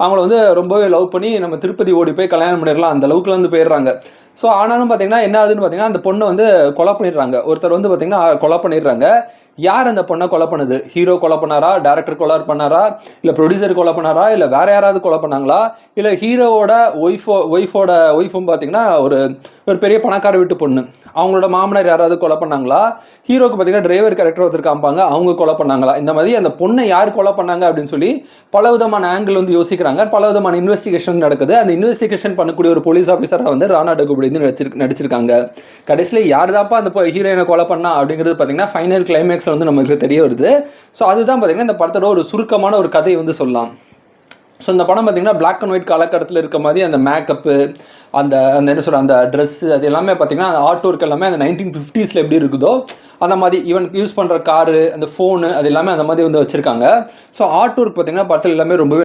அவங்கள வந்து ரொம்பவே லவ் பண்ணி நம்ம திருப்பதி ஓடி போய் கல்யாணம் பண்ணிடலாம் அந்த அளவுக்குல வந்து போயிடுறாங்க. ஸோ ஆனாலும் பார்த்தீங்கன்னா என்ன ஆகுதுன்னு பார்த்தீங்கன்னா அந்த பொண்ணை வந்து கொலை பண்ணிடுறாங்க. ஒருத்தர் வந்து பார்த்தீங்கன்னா கொலை பண்ணிடுறாங்க. யார் அந்த பொண்ணை கொலை பண்ணுது? ஹீரோ கொலை பண்ணாரா? டைரக்டர் கொலை பண்ணாரா? இல்லை ப்ரொடியூசர் கொலை பண்ணாரா? இல்லை வேற யாராவது கொலை பண்ணாங்களா? இல்லை ஹீரோவோட ஒய்ஃபும் பார்த்தீங்கன்னா ஒரு ஒரு பெரிய பணக்கார வீட்டு பொண்ணு. அவங்களோட மாமனார் யாராவது கொலை பண்ணாங்களா? ஹீரோக்கு பார்த்தீங்கன்னா டிரைவர் கேரக்டர் ஒருத்தர் காமிப்பாங்க. அவங்க கொலை பண்ணாங்களா? இந்த மாதிரி அந்த பொண்ணை யார் கொலை பண்ணாங்க அப்படின்னு சொல்லி பல விதமான ஆங்கிள் வந்து யோசிக்கிறாங்க. பல விதமான இன்வெஸ்டிகேஷன் நடக்குது. அந்த இன்வெஸ்டிகேஷன் பண்ணக்கூடிய ஒரு போலீஸ் ஆஃபீஸராக வந்து ராணா டகுபதி வந்து நடிச்சிருக்காங்க. கடைசியில் யார் தான்ப்பா அந்த ஹீரோயினை கொலை பண்ணா அப்படிங்கிறது பார்த்தீங்கன்னா ஃபைனல் கிளைமேக்ஸில் வந்து நமக்கு தெரிய வருது. ஸோ அதுதான் பார்த்தீங்கன்னா இந்த படத்தோட ஒரு சுருக்கமான ஒரு கதையை வந்து சொல்லலாம். ஸோ இந்த படம் பார்த்தீங்கன்னா பிளாக் அண்ட் ஒயிட் காலகட்டத்தில் இருக்க மாதிரி அந்த மேக்கப்பு, அந்த அந்த என்ன சொல்கிற அந்த ட்ரெஸ்ஸு, அது எல்லாமே பார்த்தீங்கன்னா அந்த ஆர்ட் ஒர்க் எல்லாமே அந்த 1950s எப்படி இருக்குதோ அந்த மாதிரி ஈவன் யூஸ் பண்ணுற காரு, அந்த ஃபோனு, அது எல்லாமே அந்த மாதிரி வந்து வச்சுருக்காங்க. ஸோ ஆர்ட் ஒர்க் பார்த்தீங்கன்னா படத்தில் எல்லாமே ரொம்பவே